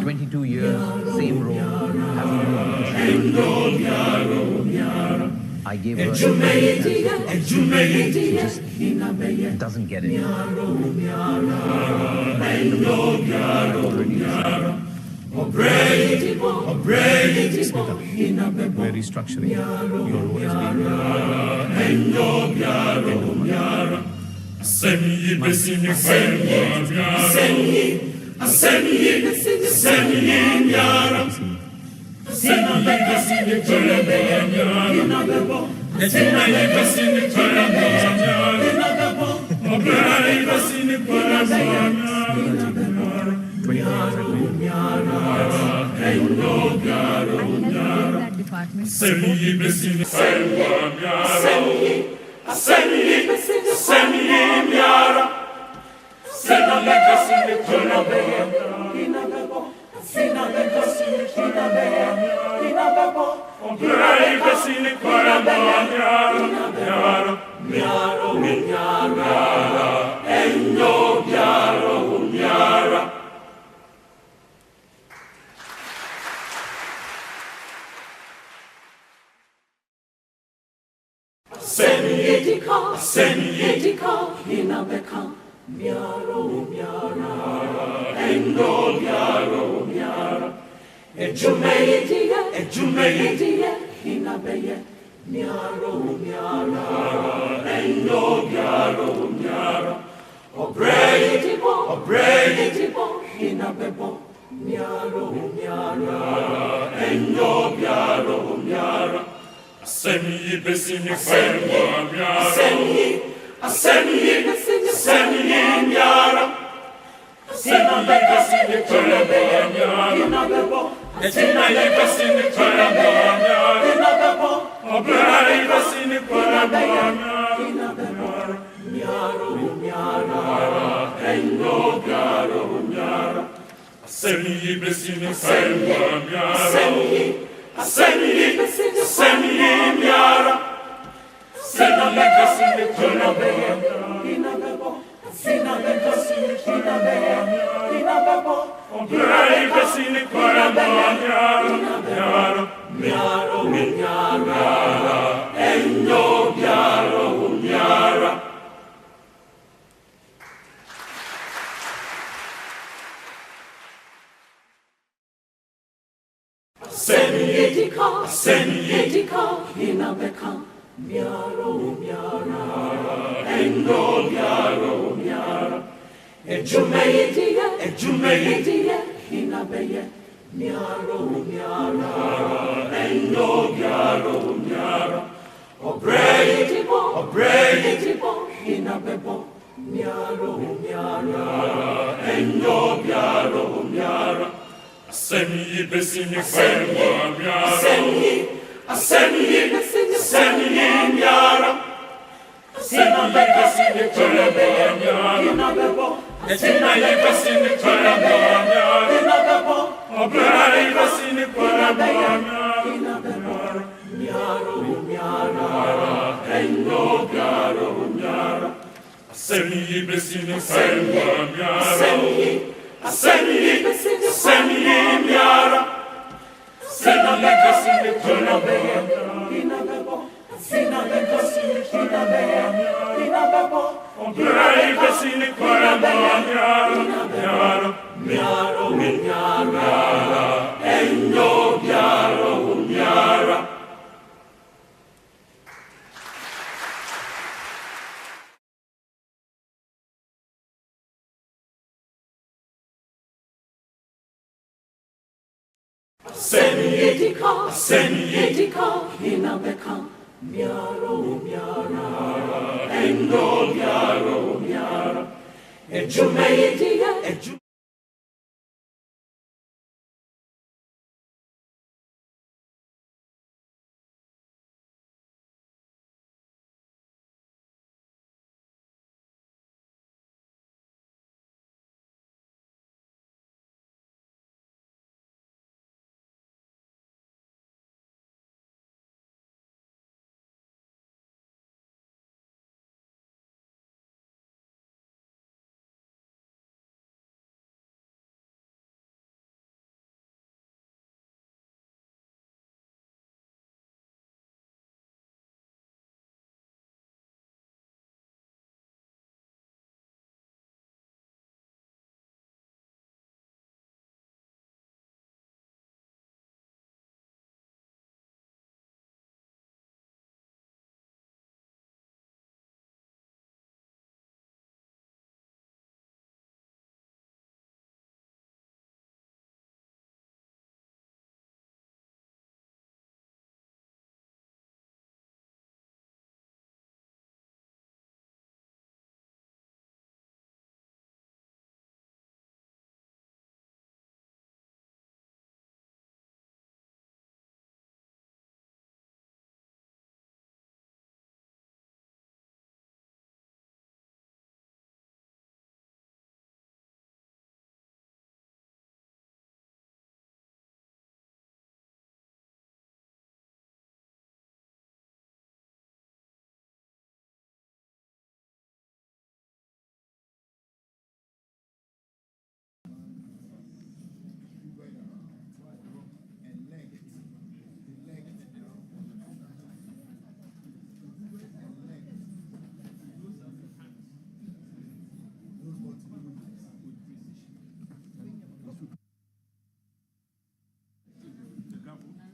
22 years, same role, hasn't moved. I gave her she just doesn't get it. We're restructuring. Your role is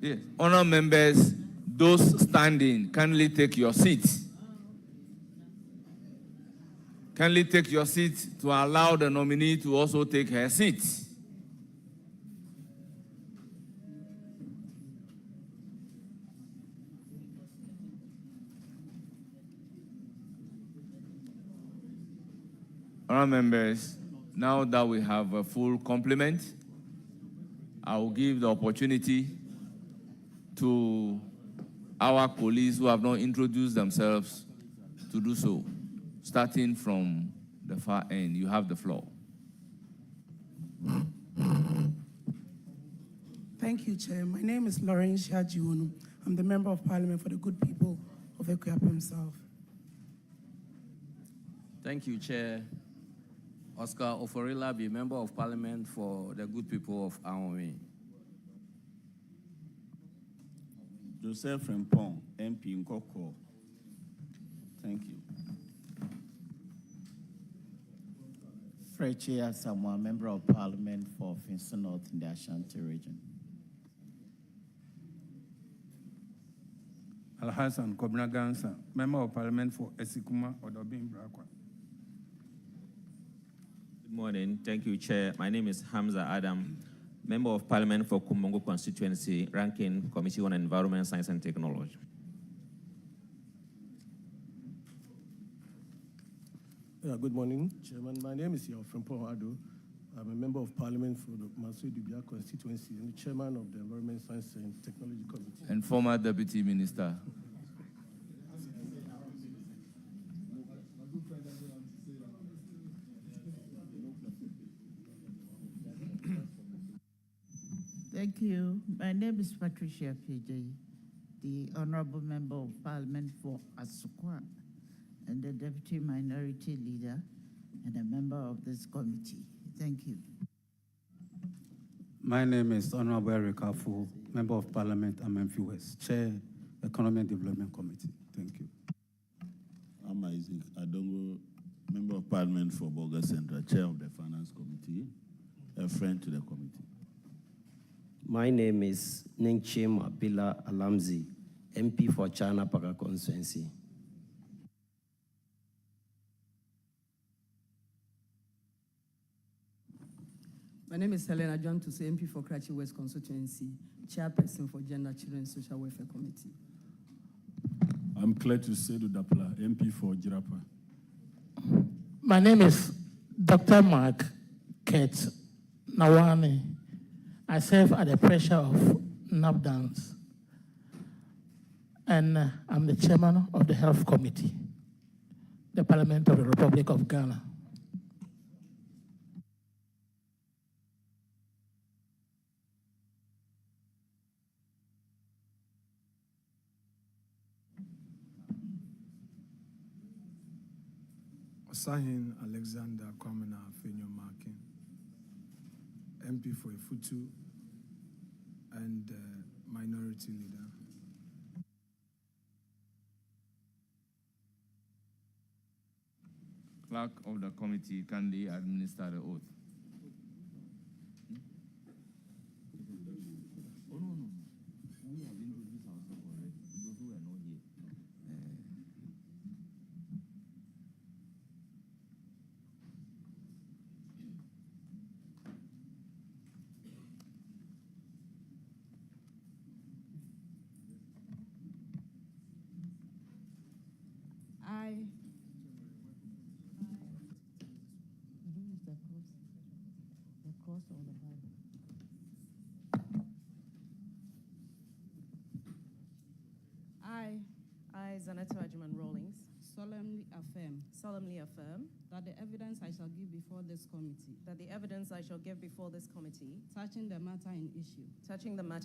Yes. Honourable members, those standing, kindly take your seats. Kindly take your seat to allow the nominee to also take her seat. Honourable members, now that we have a full complement, I will give the opportunity to our colleagues who have not introduced themselves to do so. Starting from the far end, you have the floor. Thank you, Chair. My name is Lauren Shajiwonu. I'm the Member of Parliament for the good people of Ekuapem South. Thank you, Chair. Oscar Oforila, be Member of Parliament for the good people of Ahome. Joseph Frempong, MP Nkoko. Thank you. Freche Asamoah, Member of Parliament for Finson North in the Ashanti region. Alhassan Kobna Gansa, Member of Parliament for Esikuma Odobin Brakwa. Good morning. Thank you, Chair. My name is Hamza Adam, Member of Parliament for Kumongo Constituency, ranking Committee on Environment, Science and Technology. Good morning, Chairman. My name is Frempong Ado. I'm a Member of Parliament for the Mansui Dubia constituency and the Chairman of the Environment, Science and Technology Committee. And former Deputy Minister. Thank you. My name is Patricia PJ, the Honorable Member of Parliament for Asukwa and the Deputy Minority Leader and a member of this committee. Thank you. My name is Honorable Eric Afu, Member of Parliament, Amenfi West, Chair, Economic and Development Committee. Thank you. I'm Isaac Adongo, Member of Parliament for Boga Central, Chair of the Finance Committee, a friend to the committee. My name is Ningchim Abila Alamzi, MP for China Paka constituency. My name is Helena John Tuse, MP for Karachi West constituency, Chairperson for Gender, Children and Social Welfare Committee. I'm Cletus Sedu Dapla, MP for Jirapa. My name is Dr. Mark Kate Nawani. I serve at the pressure of NAPDANS, and I'm the chairman of the Health Committee, the Parliament of the Republic of Ghana. Osahin Alexander Kwamena Fenyo Markin, MP for Ifutu and Minority Leader. Clerk of the committee, kindly administer the oath. I, Zaneto Ajuman Rawlings, Solemnly affirm that the evidence I shall give before this committee touching the matter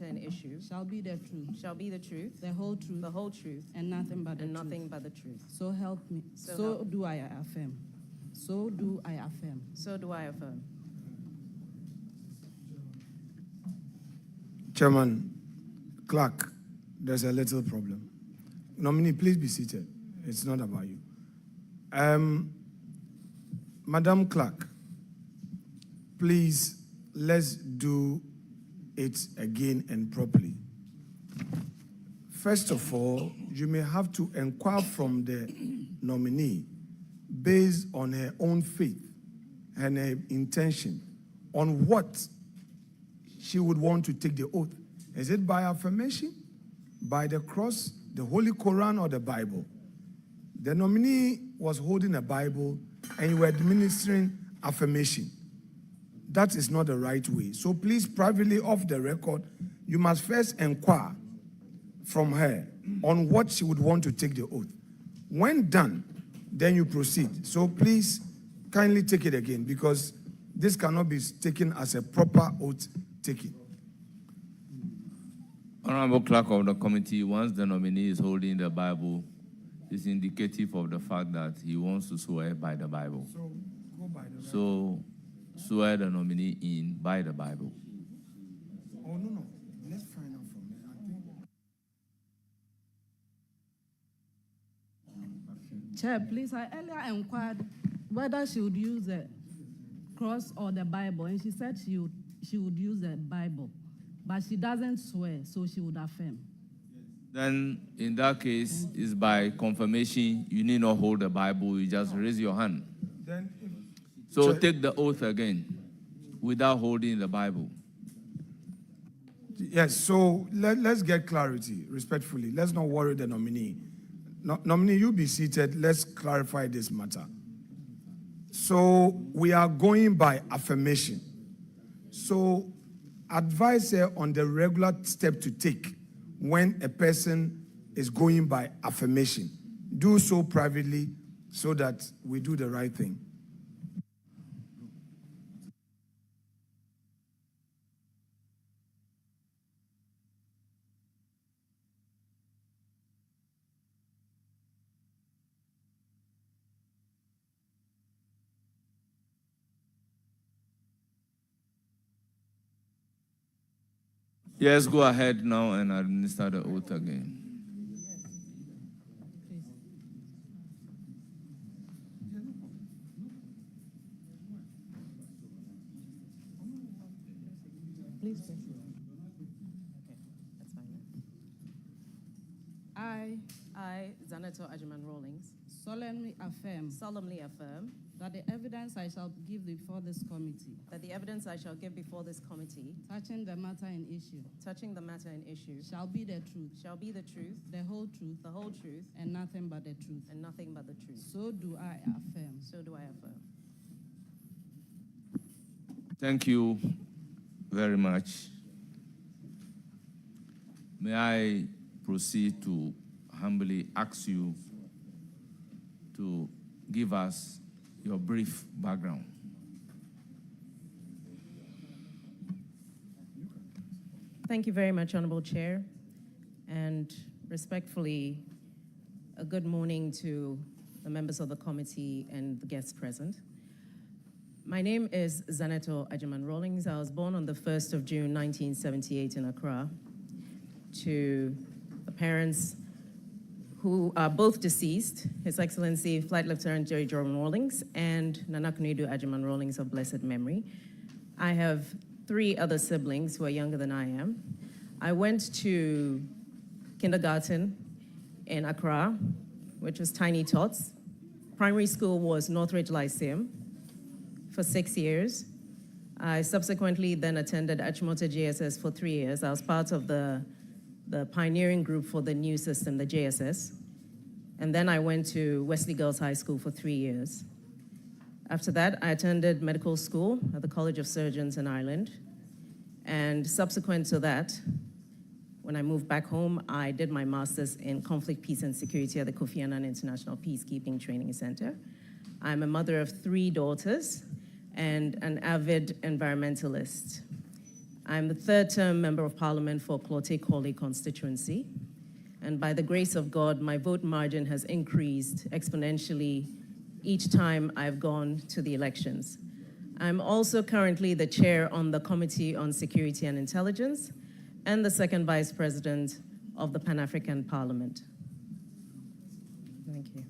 in issue shall be the truth, the whole truth, and nothing but the truth. So help me. So do I affirm. So do I affirm. Chairman, Clerk, there's a little problem. Nominee, please be seated. It's not about you. Madam Clerk, please, let's do it again and properly. first of all, you may have to inquire from the nominee based on her own faith and her intention on what she would want to take the oath. Is it by affirmation, by the cross, the Holy Quran, or the Bible? The nominee was holding a Bible and you were administering affirmation. That is not the right way. So please, privately off the record, you must first inquire from her on what she would want to take the oath. When done, then you proceed. So please, kindly take it again, because this cannot be taken as a proper oath taking. Honorable Clerk of the Committee, once the nominee is holding the Bible, it's indicative of the fact that he wants to swear by the Bible. So go by the Bible. So swear the nominee in by the Bible. Oh, no. Let's find out from her. I think. Chair, please, I earlier inquired whether she would use the cross or the Bible, and she said she would use the Bible, but she doesn't swear, so she would affirm. Then, in that case, it's by confirmation. You need not hold the Bible. You just raise your hand. Then, so take the oath again without holding the Bible. Yes, so let's get clarity, respectfully. Let's not worry the nominee. Nominee, you be seated. Let's clarify this matter. So we are going by affirmation. So advise her on the regular step to take when a person is going by affirmation. Do so privately so that we do the right thing. Yes, go ahead now and administer the oath again. Please, please. Okay, that's fine. I, Zanato Ajiman Rawlings, solemnly affirm that the evidence I shall give before this committee touching the matter in issue shall be the truth, the whole truth, and nothing but the truth. So do I affirm. Thank you very much. May I proceed to humbly ask you to give us your brief background. Thank you very much, Honorable Chair, and respectfully, a good morning to the members of the committee and the guests present. My name is Zanato Ajiman Rawlings. I was born on the 1st of June, 1978 in Accra, to the parents who are both deceased, His Excellency Flight Lieutenant Jerry Jordan Rawlings and Nana Kunedu Ajiman Rawlings of blessed memory. I have 3 other siblings who are younger than I am. I went to kindergarten in Accra, which was Tiny Tots. Primary school was Northridge Lyceum for 6 years. I subsequently then attended Achimota JSS for 3 years. I was part of the pioneering group for the new system, the JSS. And then I went to Wesley Girls High School for 3 years. After that, I attended medical school at the College of Surgeons in Ireland. And subsequent to that, when I moved back home, I did my master's in conflict, peace, and security at the Kofi Annan International Peacekeeping Training Center. I'm a mother of 3 daughters and an avid environmentalist. I'm the 3rd-term Member of Parliament for Klote-Korle constituency. And by the grace of God, my vote margin has increased exponentially each time I've gone to the elections. I'm also currently the chair on the Committee on Security and Intelligence and the 2nd Vice President of the Pan-African Parliament. Thank you.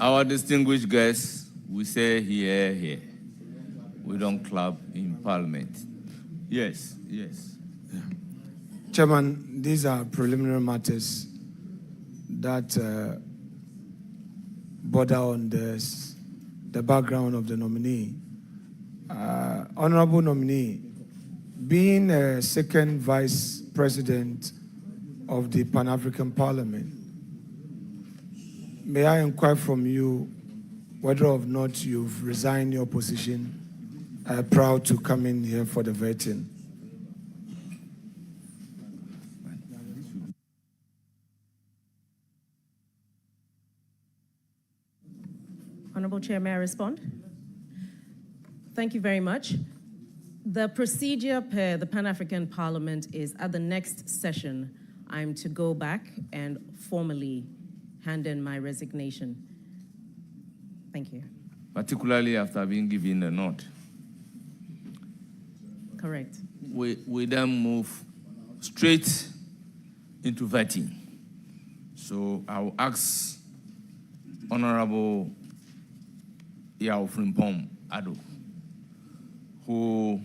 Our distinguished guests, we say here, here. We don't clap in Parliament. Yes, yes. Chairman, these are preliminary matters that border on the background of the nominee. Honorable nominee, being a second vice president of the Pan-African Parliament, may I inquire from you whether or not you've resigned your position, proud to come in here for the vetting? Honorable Chair, may I respond? Thank you very much. The procedure per the Pan-African Parliament is at the next session, I'm to go back and formally hand in my resignation. Thank you. Particularly after being given a nod. Correct. We then move straight into vetting. So I will ask Honorable Yao Frimpong Ado, who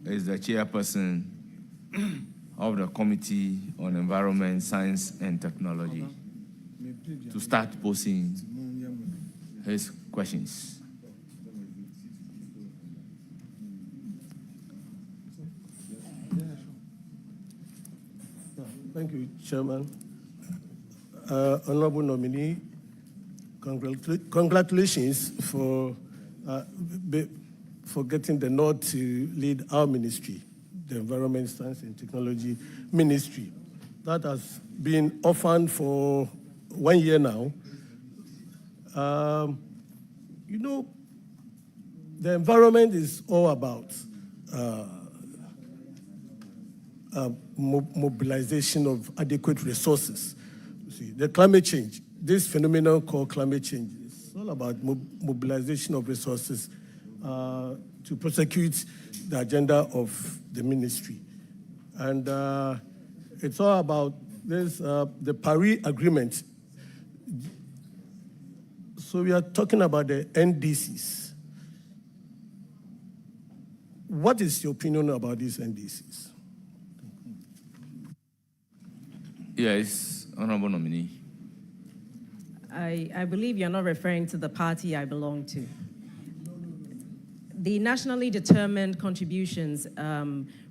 is the chairperson of the Committee on Environment, Science and Technology, to start posing his questions. Thank you, Chairman. Honorable nominee, congratulations for getting the nod to lead our ministry, the Environment, Science and Technology Ministry. That has been orphaned for 1 year now. You know, the environment is all about mobilization of adequate resources. You see, the climate change, this phenomenon called climate change, is all about mobilization of resources to prosecute the agenda of the ministry. And it's all about this, the Paris Agreement. So we are talking about the NDCs. What is your opinion about these NDCs? Yes, Honorable nominee. I believe you're not referring to the party I belong to. The nationally determined contributions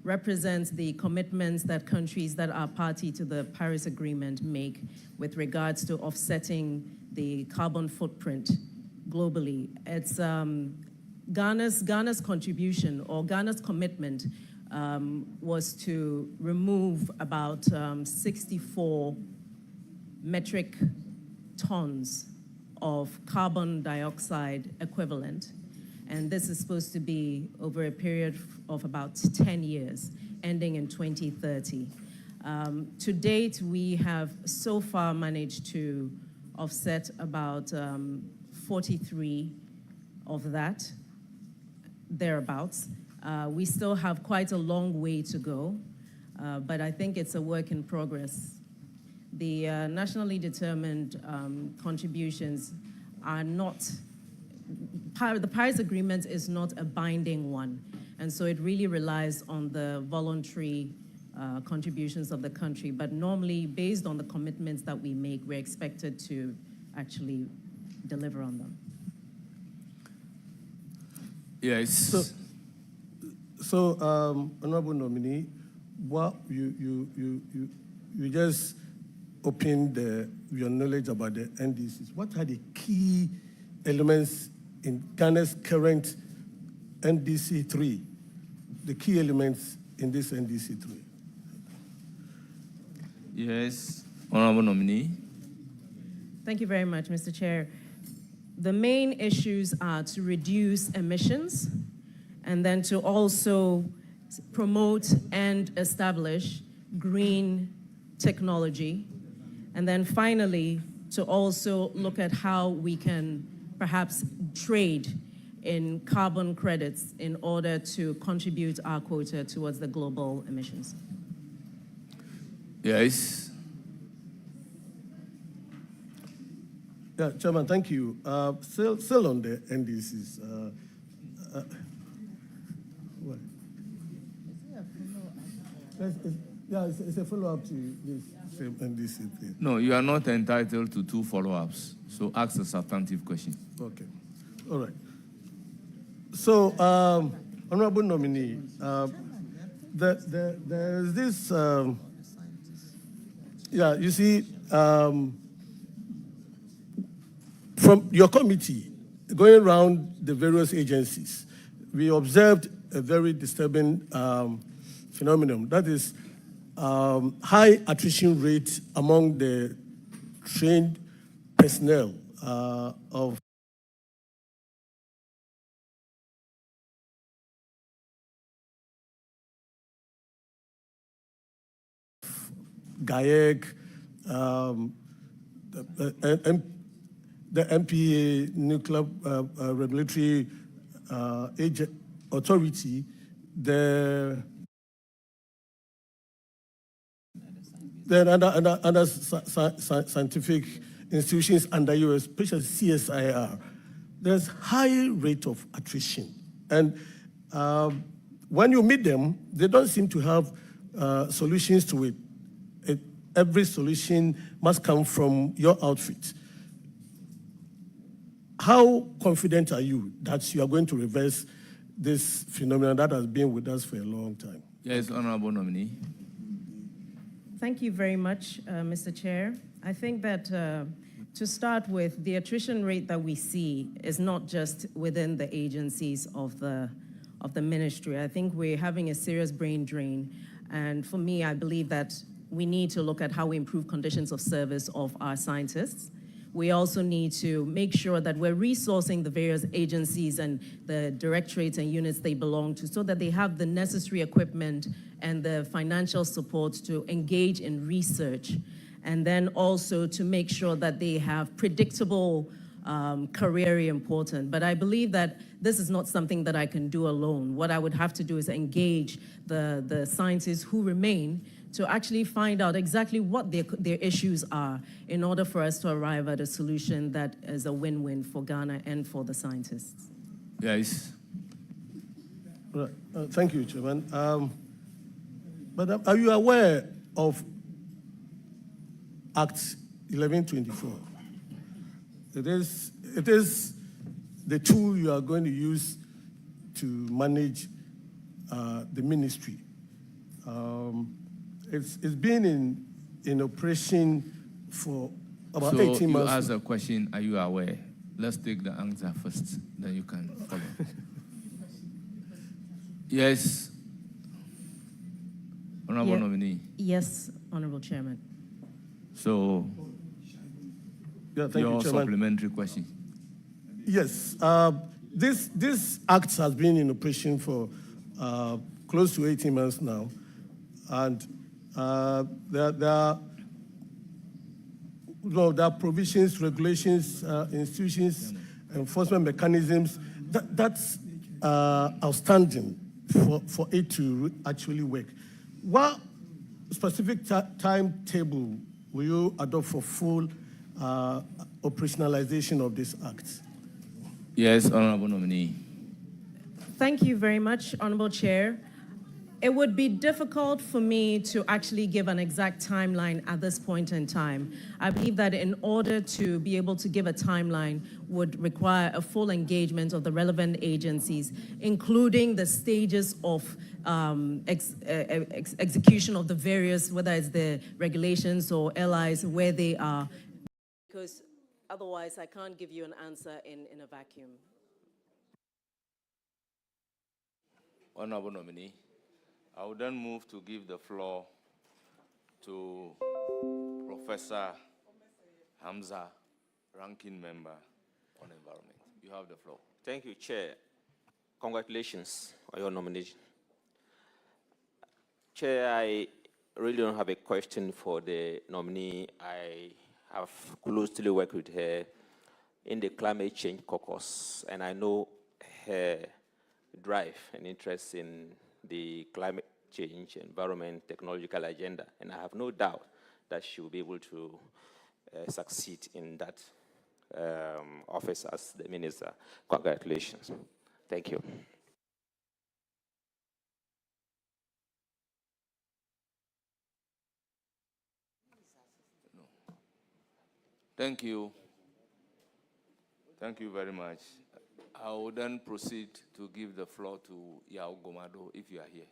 represent the commitments that countries that are party to the Paris Agreement make with regards to offsetting the carbon footprint globally. It's Ghana's contribution, or Ghana's commitment, was to remove about 64 metric tons of carbon dioxide equivalent. And this is supposed to be over a period of about 10 years, ending in 2030. To date, we have so far managed to offset about 43 of that, thereabouts. We still have quite a long way to go, but I think it's a work in progress. The nationally determined contributions are not, the Paris Agreement is not a binding one, and so it really relies on the voluntary contributions of the country. But normally, based on the commitments that we make, we're expected to actually deliver on them. Yes. So, Honorable nominee, what you just opened your knowledge about the NDCs. What are the key elements in Ghana's current NDC 3? The key elements in this NDC 3? Yes, Honorable nominee. Thank you very much, Mr. Chair. The main issues are to reduce emissions and then to also promote and establish green technology. And then finally, to also look at how we can perhaps trade in carbon credits in order to contribute our quota towards the global emissions. Yes. Yeah, Chairman, thank you. Still on the NDCs. It's a follow-up to this thing. No, you are not entitled to 2 follow-ups. So ask a substantive question. Okay. All right. So, honorable nominee, there's this, you see, from your committee, going around the various agencies, we observed a very disturbing phenomenon. That is high attrition rate among the trained personnel of GAEC, the MPA, Nuclear Regulatory Authority, other scientific institutions under you, especially CSIR. There's high rate of attrition. And when you meet them, they don't seem to have solutions to it. Every solution must come from your outfit. How confident are you that you are going to reverse this phenomenon that has been with us for a long time? Yes, honorable nominee. Thank you very much, Mr. Chair. I think that to start with, the attrition rate that we see is not just within the agencies of the ministry. I think we're having a serious brain drain. And for me, I believe that we need to look at how we improve conditions of service of our scientists. We also need to make sure that we're resourcing the various agencies and the directorates and units they belong to so that they have the necessary equipment and the financial support to engage in research. And then also to make sure that they have predictable career important. But I believe that this is not something that I can do alone. What I would have to do is engage the scientists who remain to actually find out exactly what their issues are in order for us to arrive at a solution that is a win-win for Ghana and for the scientists. Yes. Right. Thank you, Chairman. But are you aware of Act 1124? It is the tool you are going to use to manage the ministry. It's been in operation for about 18 months. So you asked a question, are you aware? Let's take the answer first, then you can follow. Yes, honorable nominee. Yes, Honorable Chairman. So, thank your you, Chairman. supplementary question. Yes, this act has been in operation for close to 18 months now, and there are provisions, regulations, institutions, enforcement mechanisms that's outstanding for it to actually work. What specific timetable will you adopt for full operationalization of this act? Yes, honorable nominee. Thank you very much, Honorable Chair. It would be difficult for me to actually give an exact timeline at this point in time. I believe that in order to be able to give a timeline would require a full engagement of the relevant agencies, including the stages of execution of the various, whether it's the regulations or LIs, where they are. Because otherwise, I can't give you an answer in a vacuum. Honorable nominee. I will then move to give the floor to Professor Hamza, Ranking Member on Environment. You have the floor. Thank you, Chair. Congratulations on your nomination. Chair, I really don't have a question for the nominee. I have closely worked with her in the climate change caucus, and I know her drive and interest in the climate change, environment, technological agenda, and I have no doubt that she will be able to succeed in that office as the minister. Congratulations. Thank you. Thank you. Thank you very much. I will then proceed to give the floor to Yao Gomado if you are here.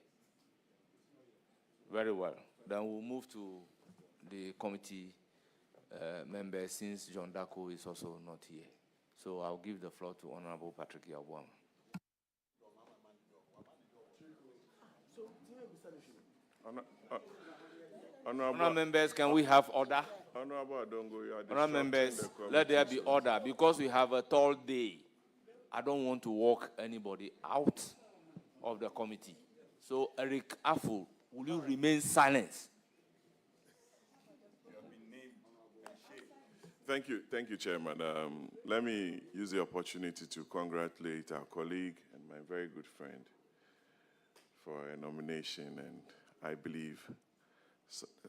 Very well. Then we'll move to the committee members since John Dako is also not here. So I'll give the floor to Honorable Patrick Yabwam. Honorable members, can we have order? Honorable Adongo, you are Honorable members, disrupting the let there committee, be order because we have a tall day. I don't want to walk anybody out of the committee. So, Eric Afu, will you remain silent? Thank you, Chairman. Let me use the opportunity to congratulate our colleague and my very good friend for a nomination, and I believe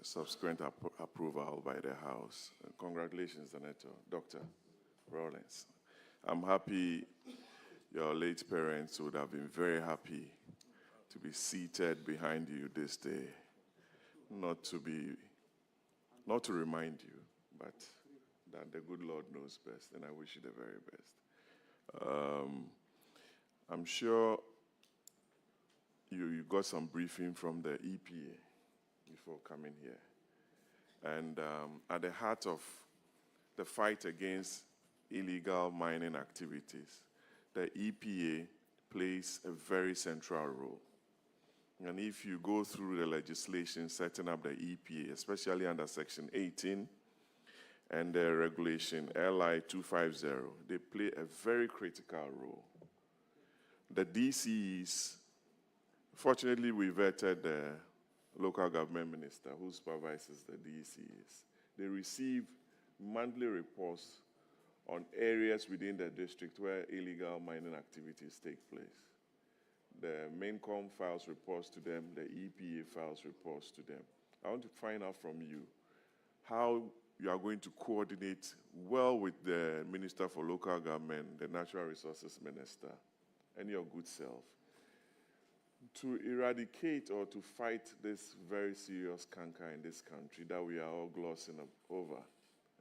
subsequent approval by the House. Congratulations, Senator, Dr. Rawlings. I'm happy your late parents would have been very happy to be seated behind you this day, not to remind you, but that the good Lord knows best, and I wish you the very best. I'm sure you got some briefing from the EPA before coming here. And at the heart of the fight against illegal mining activities, the EPA plays a very central role. And if you go through the legislation setting up the EPA, especially under Section 18 and the regulation LI 250, they play a very critical role. The DCEs, fortunately, we vetted the local government minister who supervises the DCEs. They receive monthly reports on areas within the district where illegal mining activities take place. The MAINCOM files reports to them, the EPA files reports to them. I want to find out from you how you are going to coordinate well with the Minister for Local Government, the Natural Resources Minister, and your good self to eradicate or to fight this very serious canker in this country that we are all glossing over.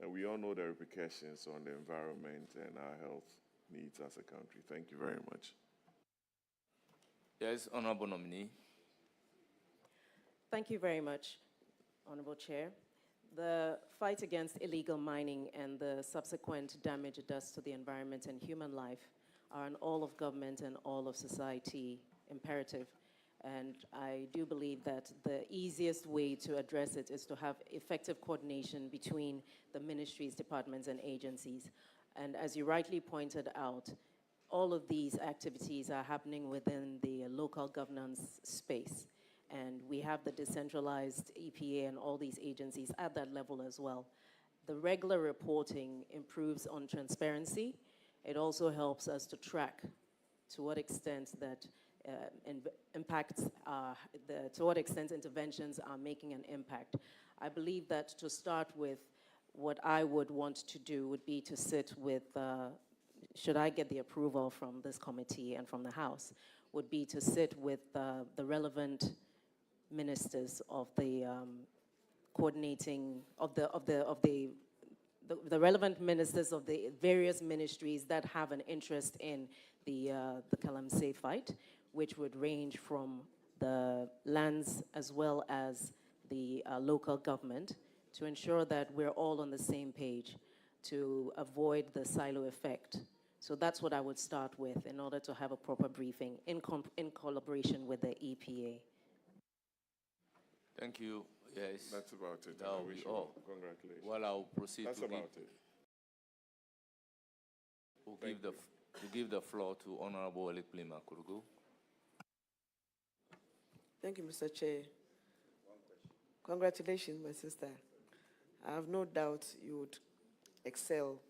And we all know the repercussions on the environment and our health needs as a country. Thank you very much. Yes, Honorable Nominee. Thank you very much, Honorable Chair. The fight against illegal mining and the subsequent damage it does to the environment and human life are an all of government and all of society imperative. And I do believe that the easiest way to address it is to have effective coordination between the ministries, departments, and agencies. And as you rightly pointed out, all of these activities are happening within the local governance space. And we have the decentralized EPA and all these agencies at that level as well. The regular reporting improves on transparency. It also helps us to track to what extent that to what extent interventions are making an impact. I believe that to start with, what I would want to do would be to sit with, should I get the approval from this committee and from the House, would be to sit with the relevant ministers of the coordinating, of the relevant ministers of the various ministries that have an interest in the Galamsey fight, which would range from the lands as well as the local government, to ensure that we're all on the same page to avoid the silo effect. So that's what I would start with in order to have a proper briefing in collaboration with the EPA. Thank you. Yes. That's about it. That will be all. Congratulations. Well, I'll proceed That's to about it. We'll give the floor to Honorable Eliklima Kurugu. Thank you, Mr. Chair. Congratulations, my sister. I have no doubt you would excel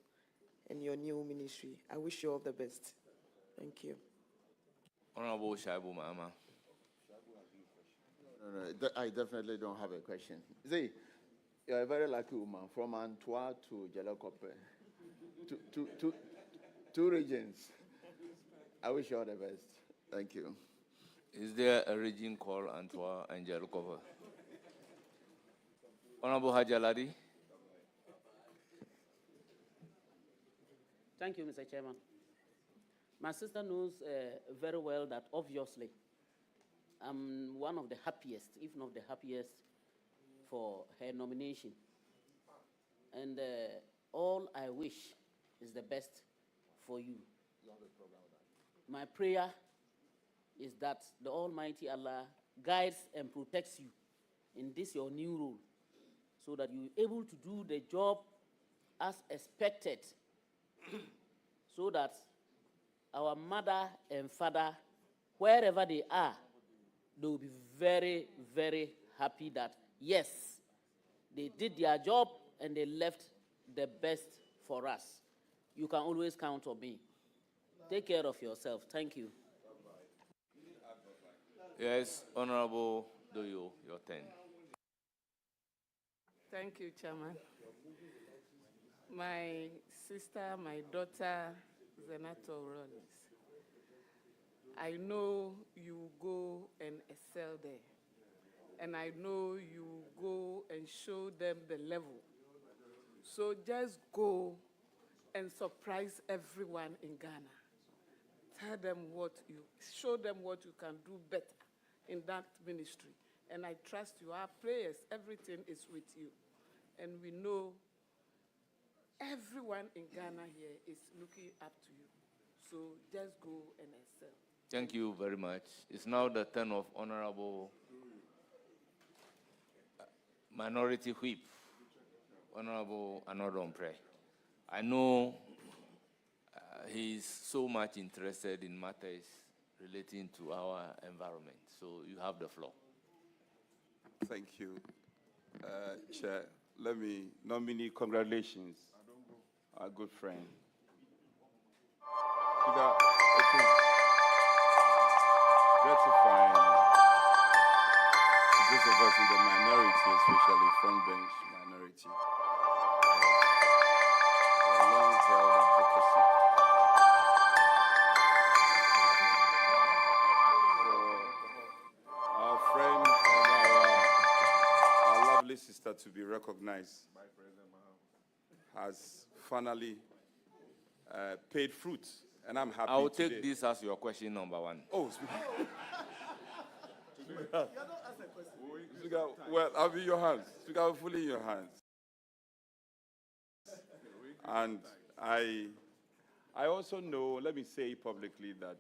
in your new ministry. I wish you all the best. Thank you. Honorable Shaibu Mahama. No, I definitely don't have a question. See, you're a very lucky woman, from Antwerp to Jalakope, two regions. I wish you all the best. Thank you. Is there a region called Antwerp and Jalakope? Honorable Hajaladi. Thank you, Mr. Chairman. My sister knows very well that obviously I'm one of the happiest, if not the happiest, for her nomination. And all I wish is the best for you. My prayer is that the Almighty Allah guides and protects you in this your new role, so that you're able to do the job as expected, so that our mother and father, wherever they are, they will be very, very happy that, yes, they did their job and they left the best for us. You can always count on me. Take care of yourself. Thank you. Yes, Honorable Doyo, your turn. Thank you, Chairman. My sister, my daughter, Zenato Rollins, I know you go and excel there. And I know you go and show them the level. So just go and surprise everyone in Ghana. Tell them show them what you can do better in that ministry. And I trust you. Our prayers, everything is with you. And we know everyone in Ghana here is looking up to you. So just go and excel. Thank you very much. It's now the turn of Honorable Minority Whip, Honorable Anodompre. I know he's so much interested in matters relating to our environment. So you have the floor. Thank you, Chair. Let me nominate congratulations, our good friend. Sugar, it is gratifying to those of us in the minority, especially front bench minority, long-held advocacy for our friend and our lovely sister to be recognized by President Mahama has finally paid fruit, and I'm happy. I'll take this as your question number one. Oh, Speaker, well, I'll be in your hands. Speaker, I'm fully in your hands. And I also know, let me say publicly that,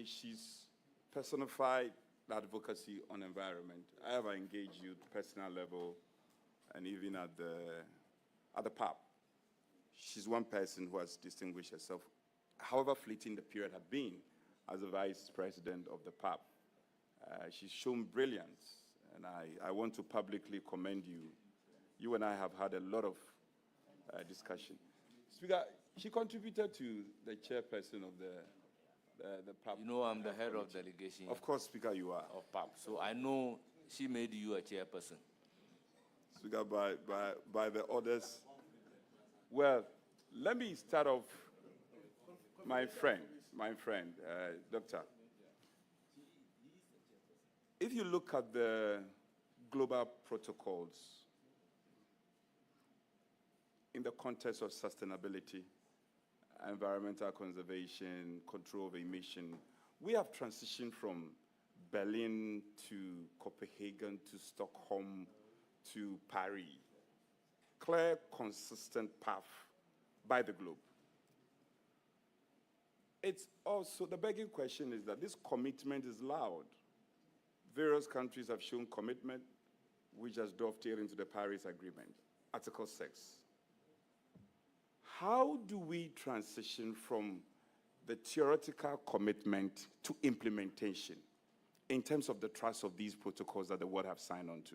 she's personified advocacy on environment. I have engaged you at personal level and even at the PAP. She's one person who has distinguished herself, however fleeting the period had been, as the vice president of the PAP. She's shown brilliance, and I want to publicly commend you. You and I have had a lot of discussion. Speaker, she contributed to the chairperson of the PAP. You know, I'm the head of delegation. Of course, Speaker, you are. Of PAP. So I know she made you a chairperson. Speaker, by the orders. Well, let me start off, my friend, Doctor. If you look at the global protocols in the context of sustainability, environmental conservation, control of emission, we have transitioned from Berlin to Copenhagen to Stockholm to Paris. Clear, consistent path by the globe. It's also, the begging question is that this commitment is loud. Various countries have shown commitment, which has dovetailed into the Paris Agreement, Article 6. How do we transition from the theoretical commitment to implementation in terms of the trust of these protocols that the world have signed on to?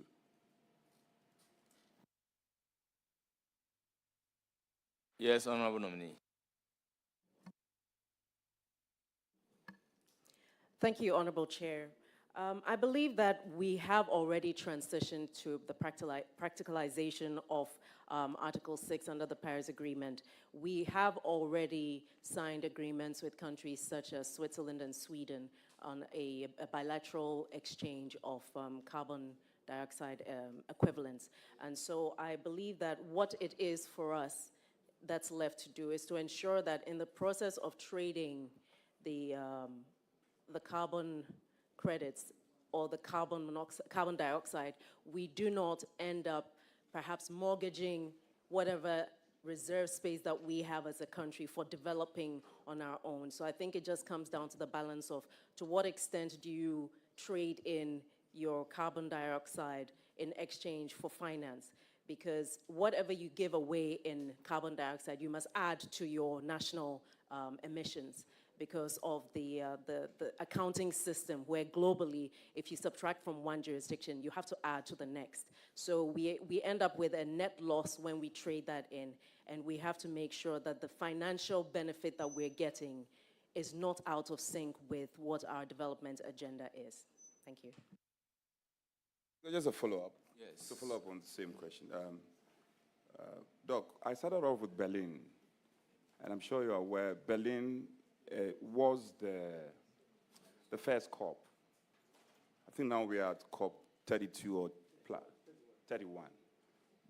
Yes, Honorable Nominee. Thank you, Honorable Chair. I believe that we have already transitioned to the practicalization of Article 6 under the Paris Agreement. We have already signed agreements with countries such as Switzerland and Sweden on a bilateral exchange of carbon dioxide equivalents. And so I believe that what it is for us, that's left to do is to ensure that in the process of trading the carbon credits or the carbon dioxide, we do not end up perhaps mortgaging whatever reserve space that we have as a country for developing on our own. So I think it just comes down to the balance of to what extent do you trade in your carbon dioxide in exchange for finance? Because whatever you give away in carbon dioxide, you must add to your national emissions because of the accounting system where globally, if you subtract from one jurisdiction, you have to add to the next. So we end up with a net loss when we trade that in, and we have to make sure that the financial benefit that we're getting is not out of sync with what our development agenda is. Thank you. Just a follow-up. Yes. To follow up on the same question. Doc, I started off with Berlin, and I'm sure you're aware Berlin was the first COP. I think now we are at COP 32 or 31.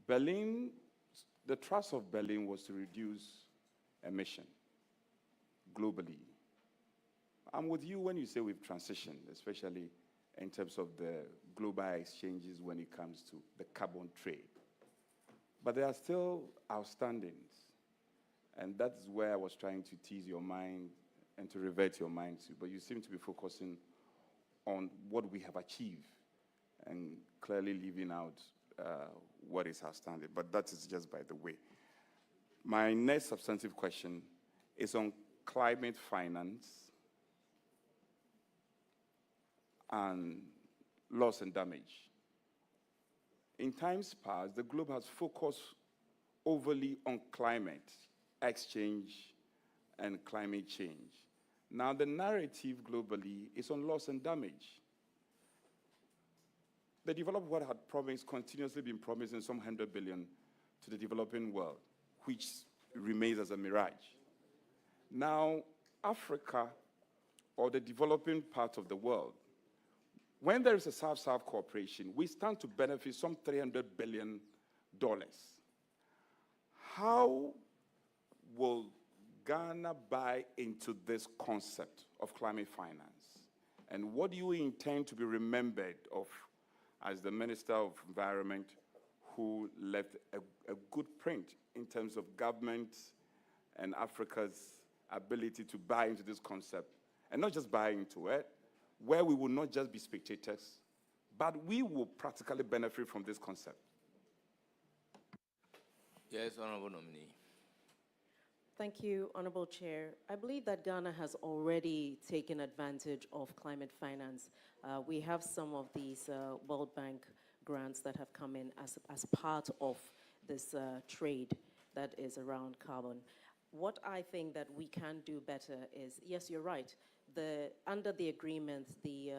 Berlin, the thrust of Berlin was to reduce emission globally. I'm with you when you say we've transitioned, especially in terms of the global exchanges when it comes to the carbon trade. But there are still outstandings. And that's where I was trying to tease your mind and to revert your mind to. But you seem to be focusing on what we have achieved and clearly leaving out what is outstanding. But that is just by the way. My next substantive question is on climate finance and loss and damage. In times past, the globe has focused overly on climate exchange and climate change. Now the narrative globally is on loss and damage. The developed world had promised, continuously been promising some 100 billion to the developing world, which remains as a mirage. Now, Africa, or the developing part of the world, when there is a South-South cooperation, we stand to benefit some $300 billion. How will Ghana buy into this concept of climate finance? And what do you intend to be remembered of as the Minister of Environment who left a good print in terms of government and Africa's ability to buy into this concept, and not just buy into it, where we will not just be spectators, but we will practically benefit from this concept? Yes, Honorable Nominee. Thank you, Honorable Chair. I believe that Ghana has already taken advantage of climate finance. We have some of these World Bank grants that have come in as part of this trade that is around carbon. What I think that we can do better is, yes, you're right, under the agreement, the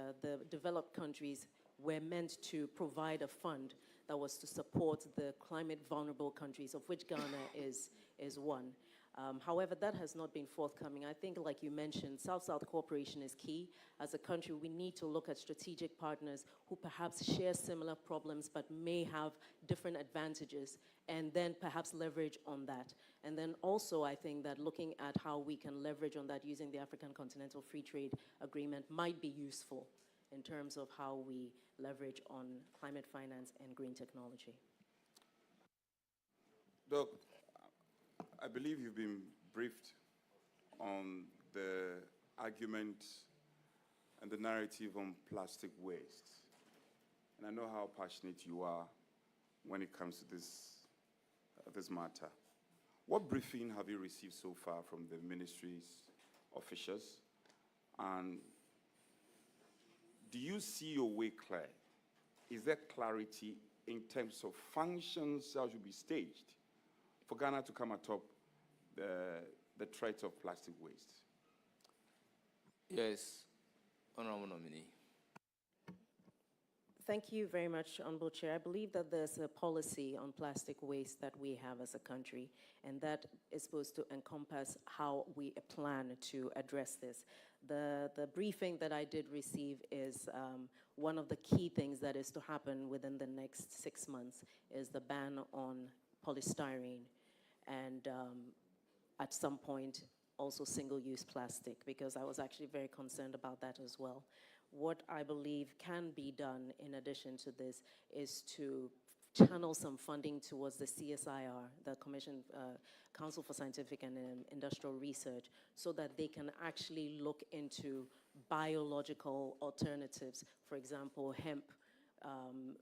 developed countries were meant to provide a fund that was to support the climate vulnerable countries, of which Ghana is one. However, that has not been forthcoming. I think, like you mentioned, South-South cooperation is key. As a country, we need to look at strategic partners who perhaps share similar problems but may have different advantages, and then perhaps leverage on that. And then also, I think that looking at how we can leverage on that using the African Continental Free Trade Agreement might be useful in terms of how we leverage on climate finance and green technology. Doc, I believe you've been briefed on the argument and the narrative on plastic waste. And I know how passionate you are when it comes to this matter. What briefing have you received so far from the ministry's officials? And do you see your way clear? Is there clarity in terms of functions that should be staged for Ghana to come atop the threat of plastic waste? Yes, Honorable Nominee. Thank you very much, Honorable Chair. I believe that there's a policy on plastic waste that we have as a country, and that is supposed to encompass how we plan to address this. The briefing that I did receive is one of the key things that is to happen within the next 6 months is the ban on polystyrene. and at some point also single-use plastic, because I was actually very concerned about that as well. What I believe can be done in addition to this is to channel some funding towards the CSIR, the Council for Scientific and Industrial Research, so that they can actually look into biological alternatives, for example, hemp,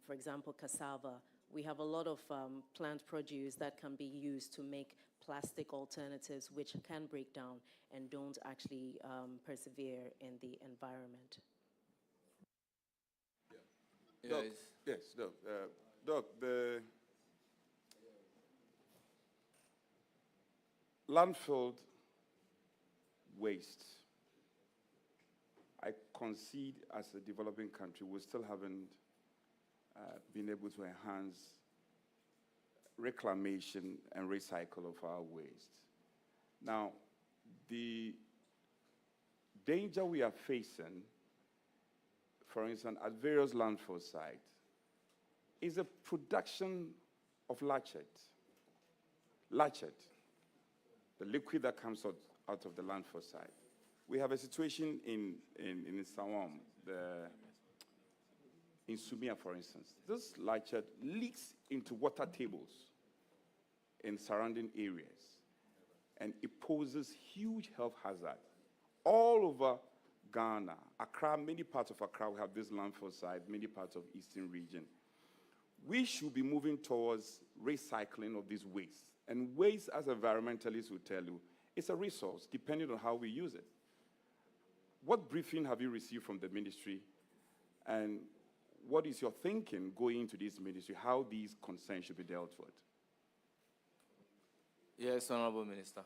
for example, cassava. We have a lot of plant produce that can be used to make plastic alternatives which can break down and don't actually persevere in the environment. Doc, yes, Doc. Doc, the landfill waste, I concede as a developing country, we still haven't been able to enhance reclamation and recycle of our waste. Now, the danger we are facing, for instance, at various landfill sites, is a production of latchet. Latchet, the liquid that comes out of the landfill site. We have a situation in Sawam, in Sumia, for instance. This latchet leaks into water tables in surrounding areas, and it poses huge health hazard. All over Ghana, Accra, many parts of Accra, we have this landfill site, many parts of Eastern region. We should be moving towards recycling of this waste. And waste, as environmentalists will tell you, is a resource, depending on how we use it. What briefing have you received from the ministry, and what is your thinking going into this ministry, how these concerns should be dealt with? Yes, Honorable Minister.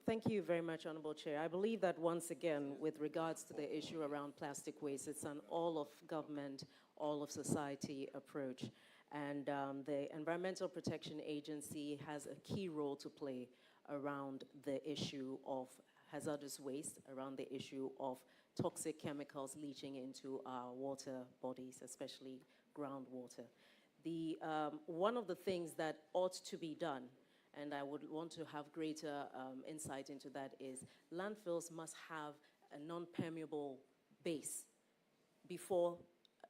Thank you very much, Honorable Chair. I believe that once again, with regards to the issue around plastic waste, it's an all-of-government, all-of-society approach. And the Environmental Protection Agency has a key role to play around the issue of hazardous waste, around the issue of toxic chemicals leaching into our water bodies, especially groundwater. One of the things that ought to be done, and I would want to have greater insight into that, is landfills must have a non-permeable base before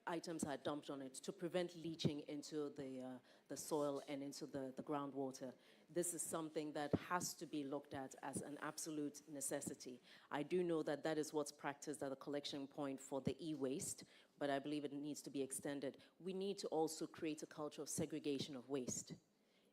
items are dumped on it to prevent leaching into the soil and into the groundwater. This is something that has to be looked at as an absolute necessity. I do know that that is what's practiced at the collection point for the e-waste, but I believe it needs to be extended. We need to also create a culture of segregation of waste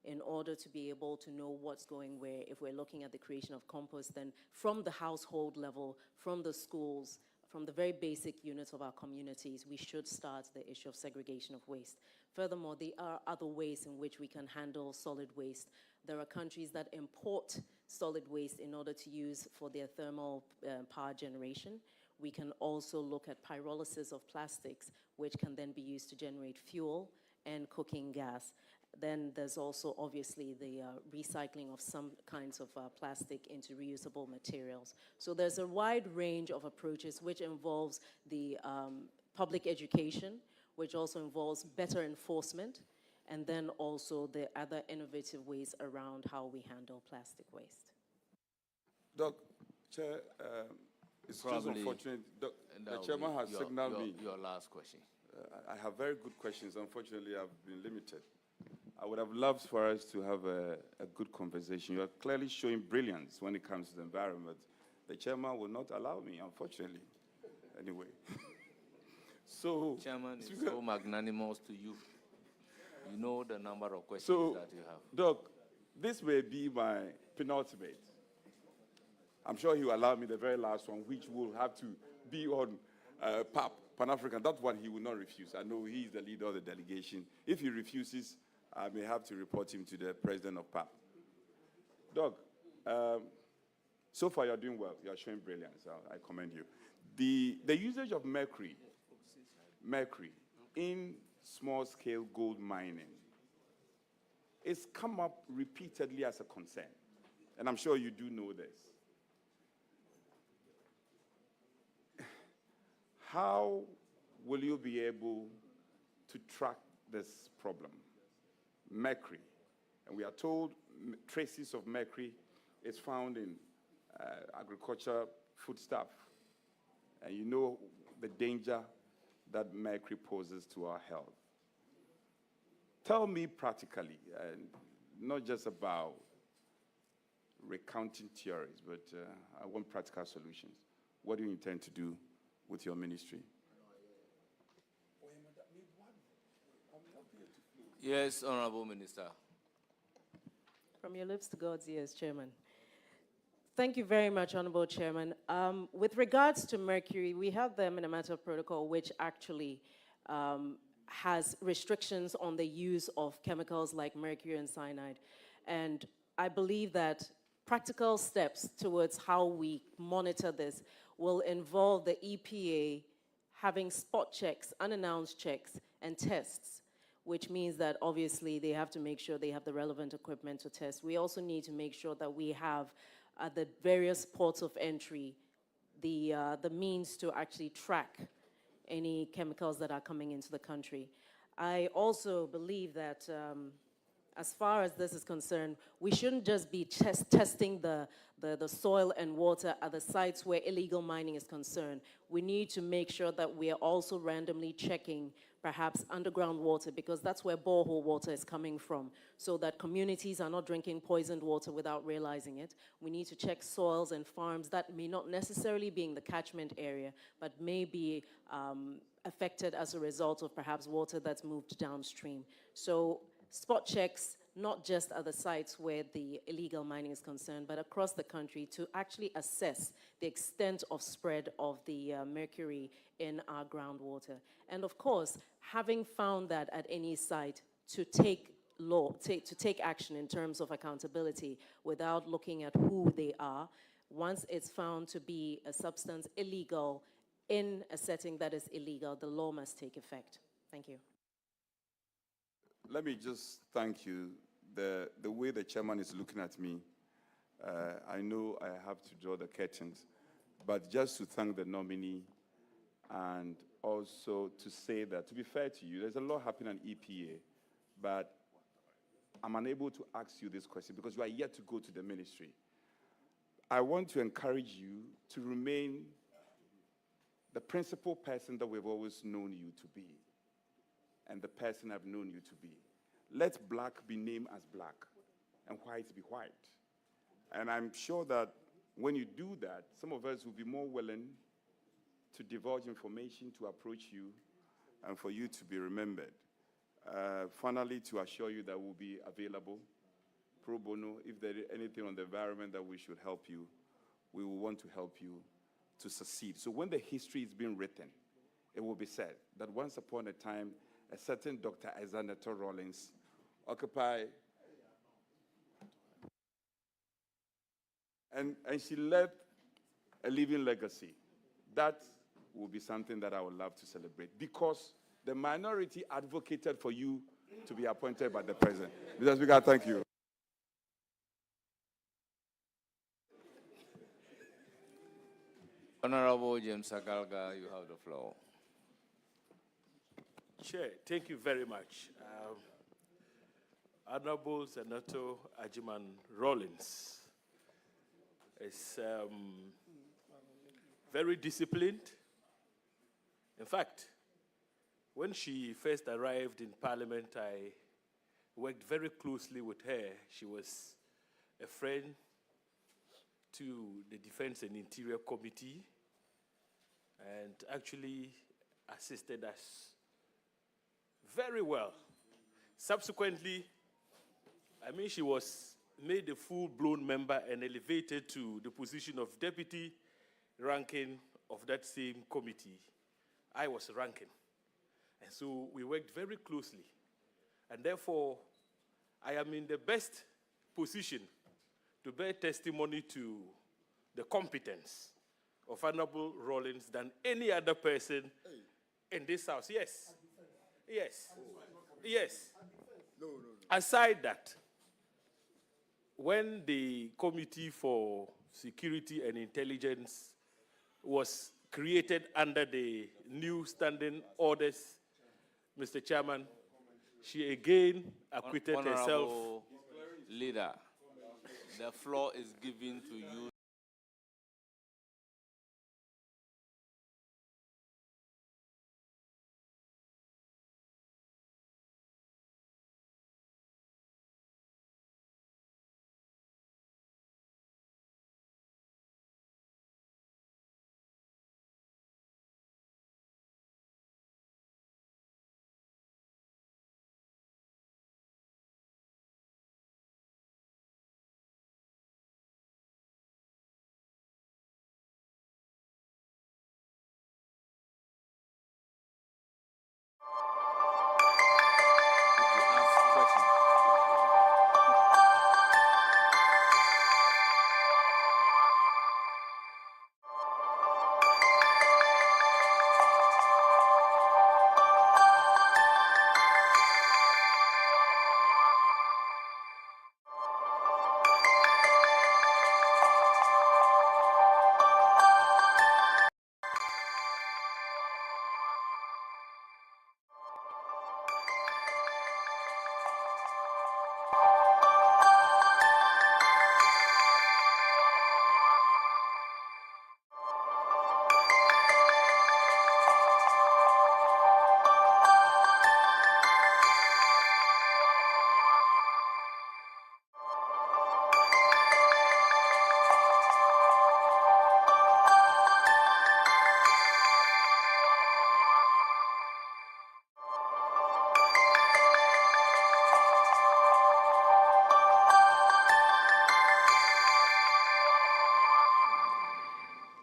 in order to be able to know what's going where. If we're looking at the creation of compost, then from the household level, from the schools, from the very basic units of our communities, we should start the issue of segregation of waste. Furthermore, there are other ways in which we can handle solid waste. There are countries that import solid waste in order to use for their thermal power generation. We can also look at pyrolysis of plastics, which can then be used to generate fuel and cooking gas. Then there's also obviously the recycling of some kinds of plastic into reusable materials. So there's a wide range of approaches which involves the public education, which also involves better enforcement, and then also the other innovative ways around how we handle plastic waste. Doc, Chair, it's just unfortunate. The chairman has signaled me. Your last question. I have very good questions. Unfortunately, I've been limited. I would have loved for us to have a good conversation. You are clearly showing brilliance when it comes to the environment. The chairman will not allow me, unfortunately. Anyway. So, Chairman is so magnanimous to you. You know the number of questions that you have. Doc, this may be my penultimate. I'm sure he will allow me the very last one, which will have to be on PAP, Pan-African. That one he will not refuse. I know he is the leader of the delegation. If he refuses, I may have to report him to the president of PAP. Doc, so far you're doing well. You're showing brilliance. I commend you. The usage of mercury in small-scale gold mining is come up repeatedly as a concern. And I'm sure you do know this. How will you be able to track this problem? Mercury. And we are told traces of mercury is found in agriculture foodstuff. And you know the danger that mercury poses to our health. Tell me practically, and not just about recounting theories, but I want practical solutions. What do you intend to do with your ministry? Yes, Honorable Minister. From your lips to God's ears, Chairman. Thank you very much, Honorable Chairman. With regards to mercury, we have the Minamata Protocol, which actually has restrictions on the use of chemicals like mercury and cyanide. And I believe that practical steps towards how we monitor this will involve the EPA having spot checks, unannounced checks, and tests, which means that obviously they have to make sure they have the relevant equipment to test. We also need to make sure that we have at the various ports of entry the means to actually track any chemicals that are coming into the country. I also believe that as far as this is concerned, we shouldn't just be testing the soil and water at the sites where illegal mining is concerned. We need to make sure that we are also randomly checking perhaps underground water, because that's where borehole water is coming from, so that communities are not drinking poisoned water without realizing it. We need to check soils and farms that may not necessarily be in the catchment area, but may be affected as a result of perhaps water that's moved downstream. So spot checks, not just at the sites where the illegal mining is concerned, but across the country to actually assess the extent of spread of the mercury in our groundwater. And of course, having found that at any site, to take action in terms of accountability without looking at who they are. Once it's found to be a substance illegal in a setting that is illegal, the law must take effect. Thank you. Let me just thank you. The way the chairman is looking at me, I know I have to draw the curtains, but just to thank the nominee and also to say that, to be fair to you, there's a lot happening in EPA, but I'm unable to ask you this question because you are yet to go to the ministry. I want to encourage you to remain the principal person that we've always known you to be, and the person I've known you to be. Let black be named as black and white be white. And I'm sure that when you do that, some of us will be more willing to divulge information, to approach you, and for you to be remembered. Finally, to assure you that we'll be available pro bono. If there is anything on the environment that we should help you, we will want to help you to succeed. So when the history is being written, it will be said that once upon a time, a certain Dr. Designate Rollins occupied, and she left a living legacy. That will be something that I would love to celebrate, because the minority advocated for you to be appointed by the president. Mr. Speaker, thank you. Honorable James Agalga, you have the floor. Chair, thank you very much. Honorable Senator Ajiman Rollins is very disciplined. In fact, when she first arrived in Parliament, I worked very closely with her. She was a friend to the Defense and Interior Committee and actually assisted us very well. Subsequently, she was made a full-blown member and elevated to the position of deputy ranking of that same committee. I was ranking. And so we worked very closely. And therefore, I am in the best position to bear testimony to the competence of Honorable Rollins than any other person in this house. Yes. Yes. Yes. Aside that, when the Committee for Security and Intelligence was created under the new standing orders, Mr. Chairman, she again acquitted herself Leader, the floor is given to you.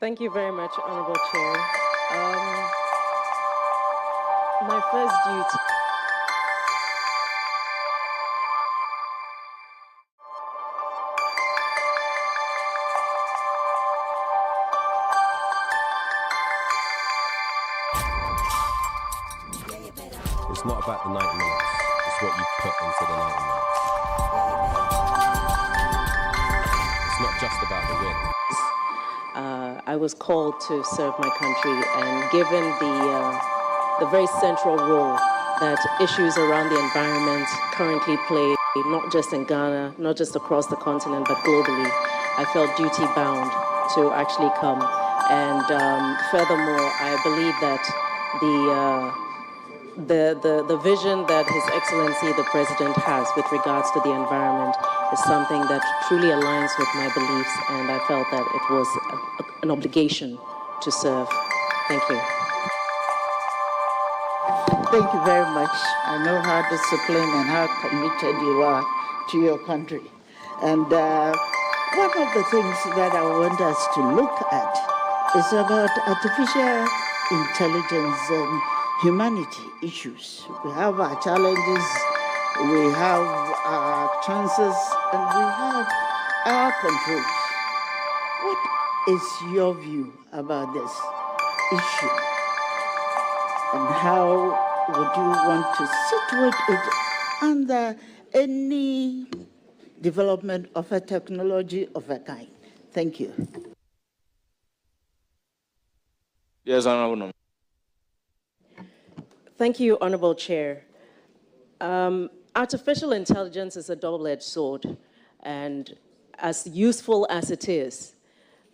Thank you very much, Honorable Chair. My first duty. It's not about the 90 minutes, it's what you put into the 90 minutes. It's not just about the win. I was called to serve my country, and given the very central role that issues around the environment currently play, not just in Ghana, not just across the continent, but globally, I felt duty bound to actually come. And furthermore, I believe that the vision that His Excellency the President has with regards to the environment is something that truly aligns with my beliefs, and I felt that it was an obligation to serve. Thank you. Thank you very much. I know how disciplined and how committed you are to your country. And one of the things that I want us to look at is about artificial intelligence and humanity issues. We have our challenges, we have our chances, and we have our controls. What is your view about this issue? And how would you want to situate it under any development of a technology of a kind? Thank you. Yes, Honorable. Thank you, Honorable Chair. Artificial intelligence is a double-edged sword, and as useful as it is,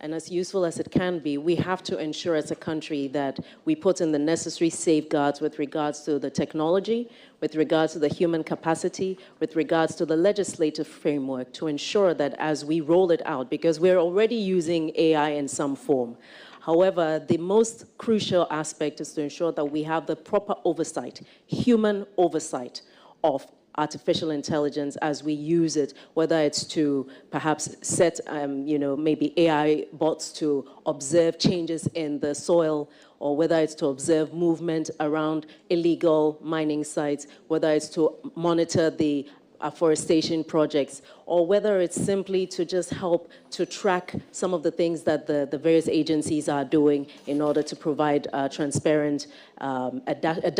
and as useful as it can be, we have to ensure as a country that we put in the necessary safeguards with regards to the technology, with regards to the human capacity, with regards to the legislative framework to ensure that as we roll it out, because we're already using AI in some form. However, the most crucial aspect is to ensure that we have the proper oversight, human oversight of artificial intelligence as we use it, whether it's to perhaps set, maybe AI bots to observe changes in the soil, or whether it's to observe movement around illegal mining sites, whether it's to monitor the afforestation projects, or whether it's simply to just help to track some of the things that the various agencies are doing in order to provide a transparent, transparent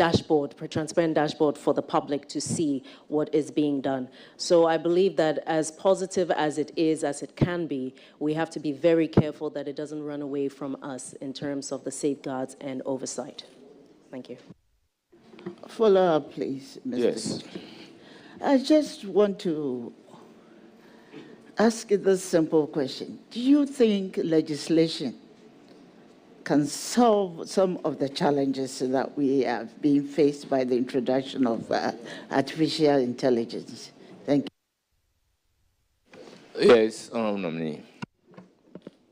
dashboard for the public to see what is being done. So I believe that as positive as it is, as it can be, we have to be very careful that it doesn't run away from us in terms of the safeguards and oversight. Thank you. Follow up, please, Mr. Yes. I just want to ask this simple question. Do you think legislation can solve some of the challenges that we have been faced by the introduction of artificial intelligence? Thank you. Yes, Honourable Nominee.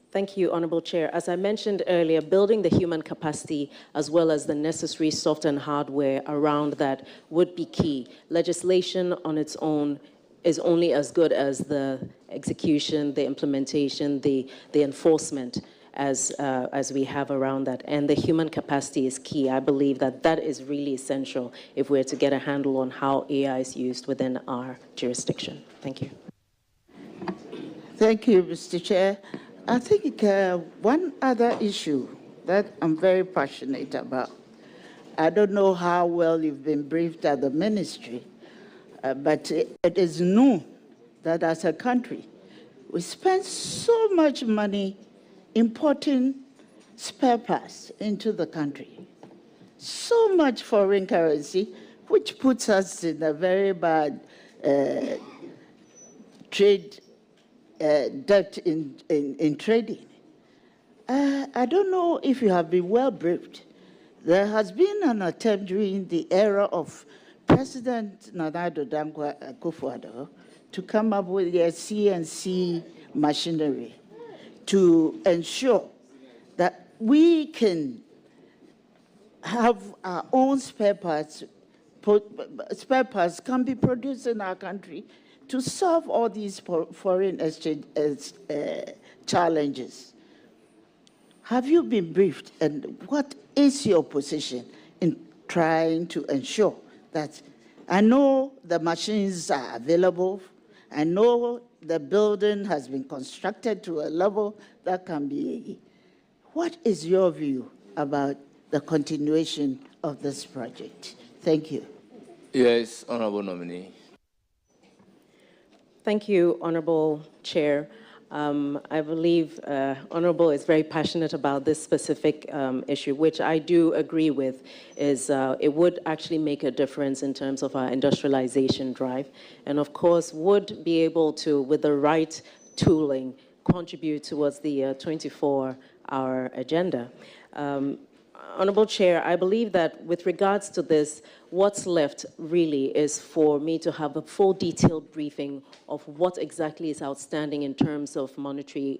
Thank you, Honourable Chair. As I mentioned earlier, building the human capacity as well as the necessary software and hardware around that would be key. Legislation on its own is only as good as the execution, the implementation, the enforcement as we have around that. And the human capacity is key. I believe that that is really essential if we're to get a handle on how AI is used within our jurisdiction. Thank you. Thank you, Mr. Chair. I think one other issue that I'm very passionate about, I don't know how well you've been briefed at the ministry, but it is known that as a country, we spend so much money importing spare parts into the country. So much foreign currency, which puts us in a very bad trade debt in trading. I don't know if you have been well briefed. There has been an attempt during the era of President Nana Addo Dankwa Akufo-Addo to come up with a CNC machinery to ensure that we can have our own spare parts. Spare parts can be produced in our country to solve all these foreign exchange challenges. Have you been briefed, and what is your position in trying to ensure that, I know the machines are available, I know the building has been constructed to a level that can be, what is your view about the continuation of this project? Thank you. Yes, Honourable Nominee. Thank you, Honourable Chair. I believe Honourable is very passionate about this specific issue, which I do agree with, is it would actually make a difference in terms of our industrialization drive, and of course would be able to, with the right tooling, contribute towards the 24-hour agenda. Honourable Chair, I believe that with regards to this, what's left really is for me to have a full detailed briefing of what exactly is outstanding in terms of monetary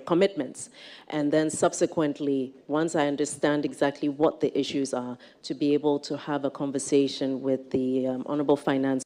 commitments. And then subsequently, once I understand exactly what the issues are, to be able to have a conversation with the Honourable Finance.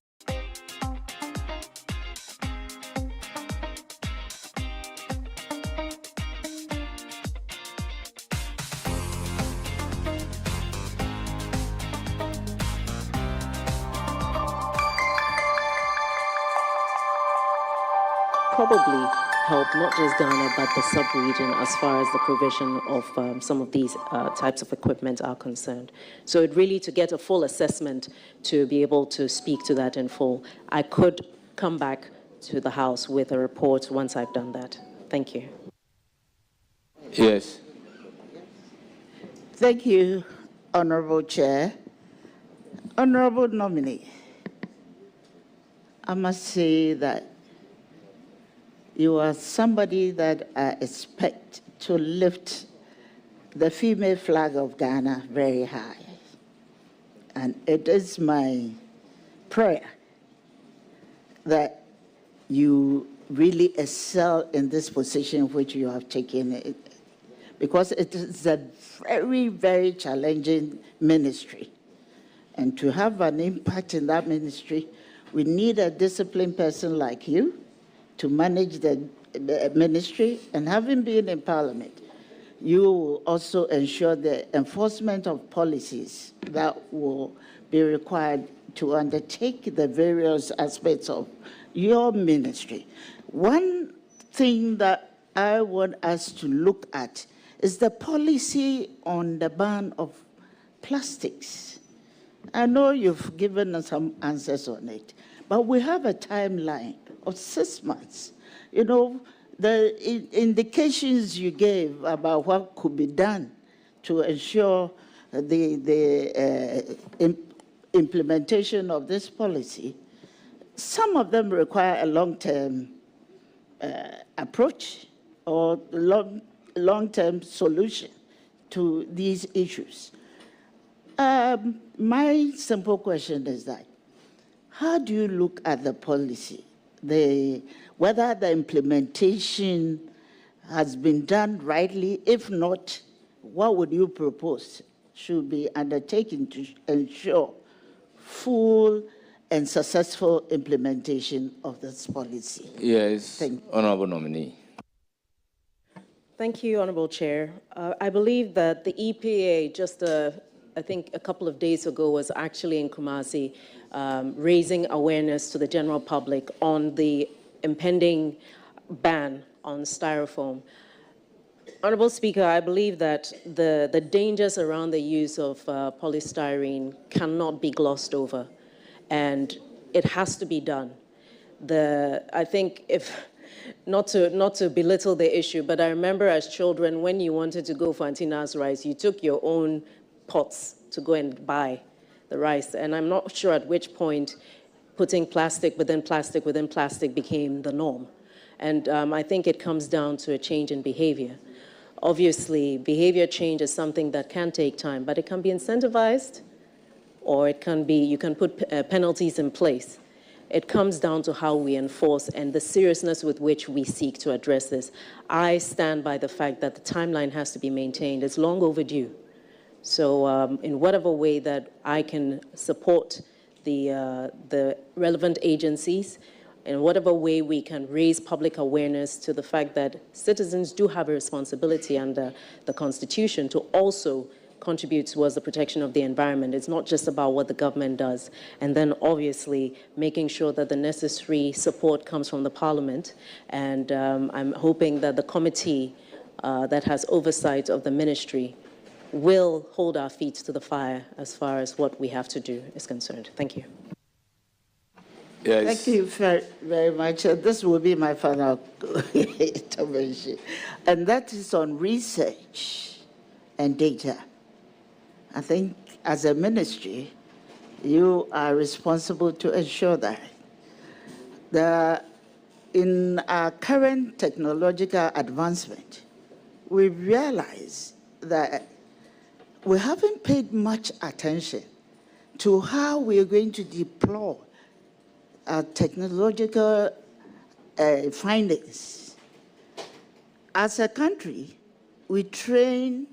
Probably help not just Ghana, but the sub-region as far as the provision of some of these types of equipment are concerned. So it really, to get a full assessment, to be able to speak to that in full, I could come back to the House with a report once I've done that. Thank you. Yes. Thank you, Honourable Chair. Honourable Nominee, I must say that you are somebody that I expect to lift the female flag of Ghana very high. And it is my prayer that you really excel in this position which you have taken, because it is a very, very challenging ministry. And to have an impact in that ministry, we need a disciplined person like you to manage the ministry, and having been in Parliament, you will also ensure the enforcement of policies that will be required to undertake the various aspects of your ministry. One thing that I want us to look at is the policy on the ban of plastics. I know you've given us some answers on it, but we have a timeline of 6 months. You know, the indications you gave about what could be done to ensure the implementation of this policy some of them require a long-term approach or long-term solution to these issues. My simple question is that, how do you look at the policy, whether the implementation has been done rightly? If not, what would you propose should be undertaken to ensure full and successful implementation of this policy? Yes, Thank you. Honorable Nominee. Thank you, Honorable Chair. I believe that the EPA just I think a couple of days ago was actually in Kumasi raising awareness to the general public on the impending ban on styrofoam. Honorable Speaker, I believe that the dangers around the use of polystyrene cannot be glossed over, and it has to be done. I think not to belittle the issue, but I remember as children, when you wanted to go for Antina's rice, you took your own pots to go and buy the rice. And I'm not sure at which point putting plastic within plastic within plastic became the norm. And I think it comes down to a change in behavior. Obviously, behavior change is something that can take time, but it can be incentivized, or it can be, you can put penalties in place. It comes down to how we enforce and the seriousness with which we seek to address this. I stand by the fact that the timeline has to be maintained. It's long overdue. So in whatever way that I can support the relevant agencies, in whatever way we can raise public awareness to the fact that citizens do have a responsibility under the Constitution to also contribute towards the protection of the environment. It's not just about what the government does. And then obviously making sure that the necessary support comes from the Parliament. And I'm hoping that the committee that has oversight of the ministry will hold our feet to the fire as far as what we have to do is concerned. Thank you. Yes. Thank you very much. This will be my final intervention. And that is on research and data. I think as a ministry, you are responsible to ensure that in our current technological advancement, we realize that we haven't paid much attention to how we are going to deploy our technological findings. As a country, we train,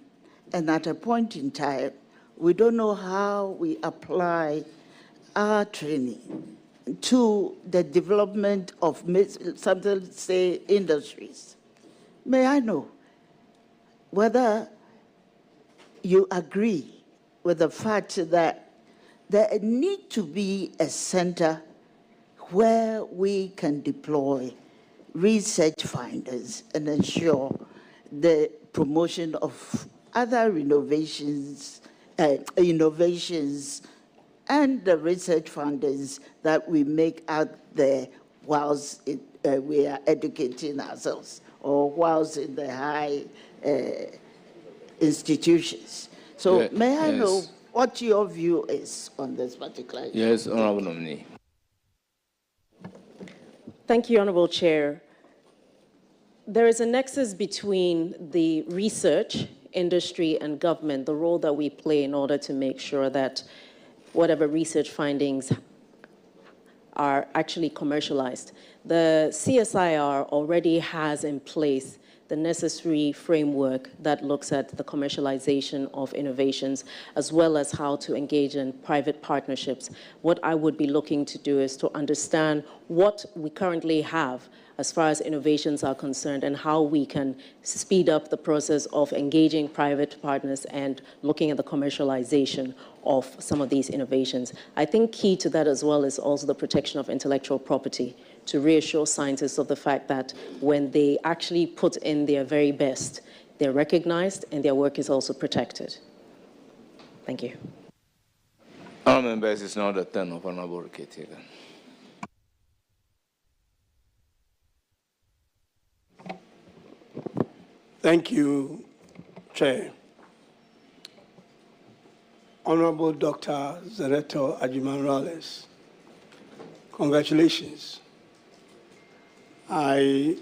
and at a point in time, we don't know how we apply our training to the development of something, say, industries. May I know whether you agree with the fact that there needs to be a center where we can deploy research findings and ensure the promotion of other innovations and the research findings that we make out there whilst we are educating ourselves or whilst in the high institutions. So may I know what your view is on this particular issue? Yes, Honorable Nominee. Thank you, Honorable Chair. There is a nexus between the research, industry, and government, the role that we play in order to make sure that whatever research findings are actually commercialized. The CSIR already has in place the necessary framework that looks at the commercialization of innovations, as well as how to engage in private partnerships. What I would be looking to do is to understand what we currently have as far as innovations are concerned and how we can speed up the process of engaging private partners and looking at the commercialization of some of these innovations. I think key to that as well is also the protection of intellectual property, to reassure scientists of the fact that when they actually put in their very best, they're recognized and their work is also protected. Thank you. Honourable members, it's now the turn of Honourable Riketiga. Thank you, Chair. Honorable Dr. Zeneto Ajiman-Rawlings, Congratulations. I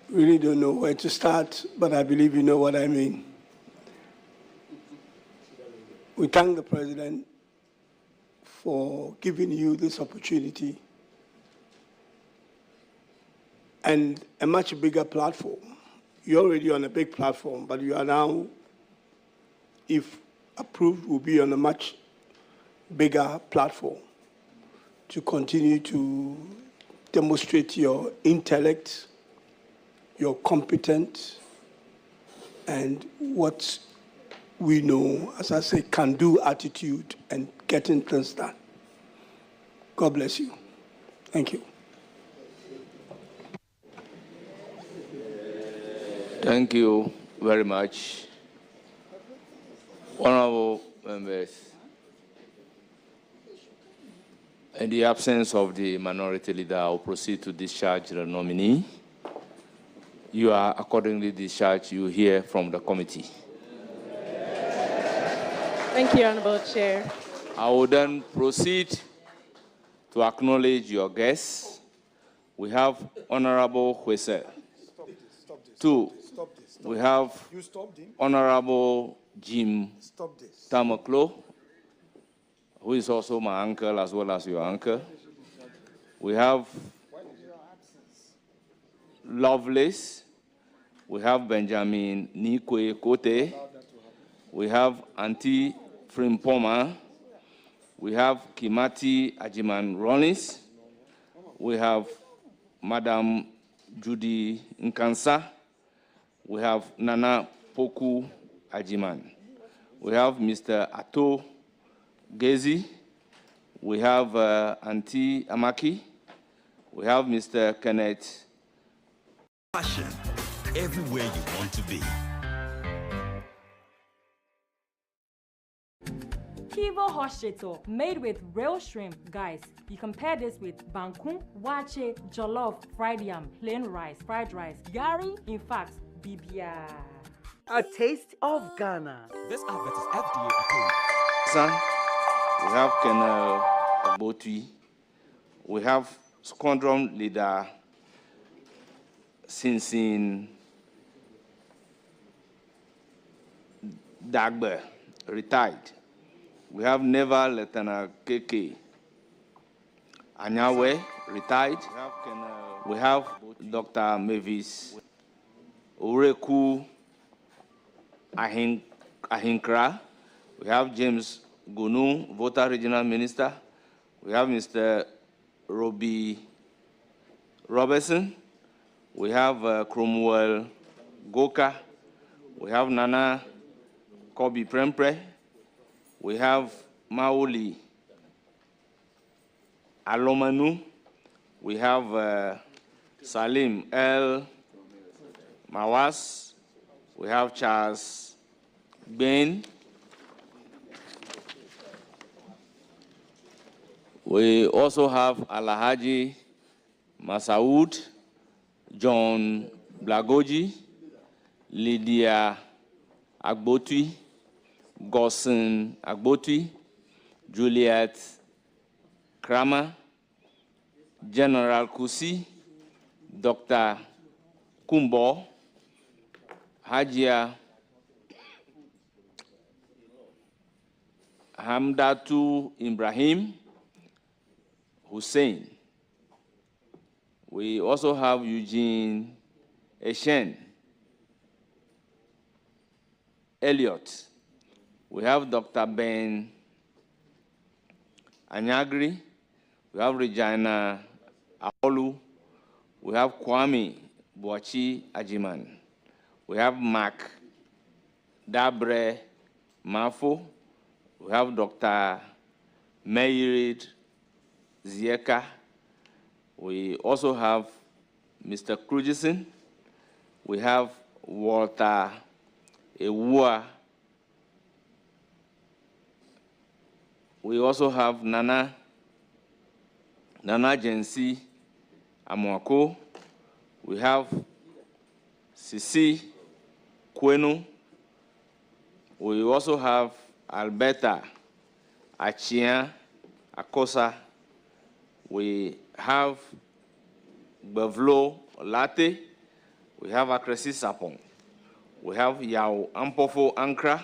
really don't know where to start, but I believe you know what I mean. We thank the President for giving you this opportunity and a much bigger platform. You're already on a big platform, but you are now, if approved, will be on a much bigger platform to continue to demonstrate your intellect, your competence, and what we know, as I say, can-do attitude and getting things done. God bless you. Thank you. Thank you very much. Honorable members, in the absence of the minority leader, I will proceed to discharge the nominee. You are accordingly discharged. You hear from the committee. Thank you, Honorable Chair. I will then proceed to acknowledge your guests. We have Honorable Huesel. Two, we have Honorable Jim Tamaklo, who is also my uncle as well as your uncle. We have Lovelace. We have Benjamin Nikwe Kote. We have Auntie Frimpoma. We have Kimati Ajiman Rollins. We have Madam Judy Nkansa. We have Nana Poku Ajiman. We have Mr. Ato Gezi. We have Auntie Amaki. We have Mr. Kenneth. Passion everywhere you want to be. Kivo Hoshito, made with real shrimp, guys. You compare this with Bangkun, Wache, Jollof, fried yam, plain rice, fried rice, Gari, in fact, Bibia. A taste of Ghana. This advert is FDA approved. Son, we have Colonel Botui. We have Squadron Leader Sinsin Dagbe, retired. We have Naval Lieutenant KK Anyawe, retired. We have Dr. Mavis Ureku Ahinkra. We have James Gunu, Voter Regional Minister. We have Mr. Robbie Robertson. We have Cromwell Goka. We have Nana Kobe Prempre. We have Maoli Alomanu. We have Salim El Mawas. We have Charles Bain. We also have Alahaji Masaud, John Blagoji, Lydia Agbotui, Gosson Agbotui, Juliet Kramer, General Kusi, Dr. Kumbo, Hajia Hamdatu Ibrahim Hussein. We also have Eugene Eshen Elliott. We have Dr. Ben Anyagri. We have Regina Aolu. We have Kwame Boachi Ajiman. We have Mark Dabre Mafo. We have Dr. Mayrid Zieka. We also have Mr. Krujison. We have Walter Ewua. We also have Nana Jensi Amwako. We have Sisi Kwenu. We also have Alberta Achia Akosa. we have Bavlo Latte, we have Akresi Sapong, we have Yao Ampofo Ankra,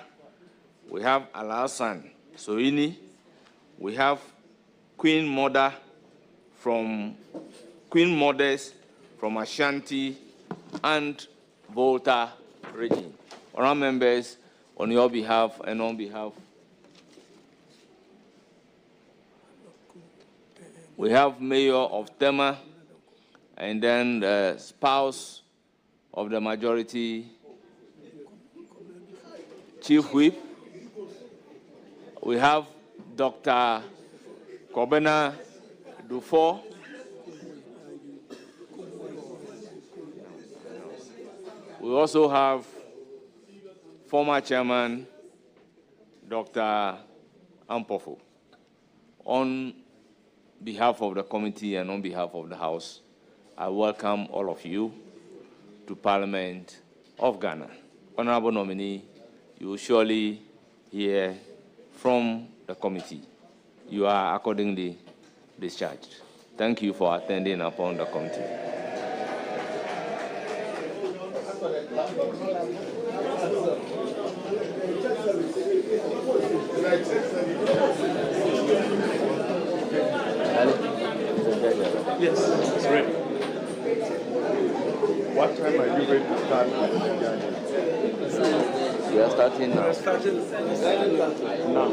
we have Alasan Soini, we have Queen Mothers from Ashanti and Volta region. Honourable members, on your behalf and on behalf, we have Mayor of Tema, and then the spouse of the majority, Chief Whip. We have Dr. Kobena Dufour. We also have former chairman, Dr. Ampofo. On behalf of the committee and on behalf of the House, I welcome all of you to Parliament of Ghana. Honorable nominee, you will surely hear from the committee. You are accordingly discharged. Thank you for attending upon the committee. Yes, it's ready. What time are you going to start? We are starting now. We are starting now.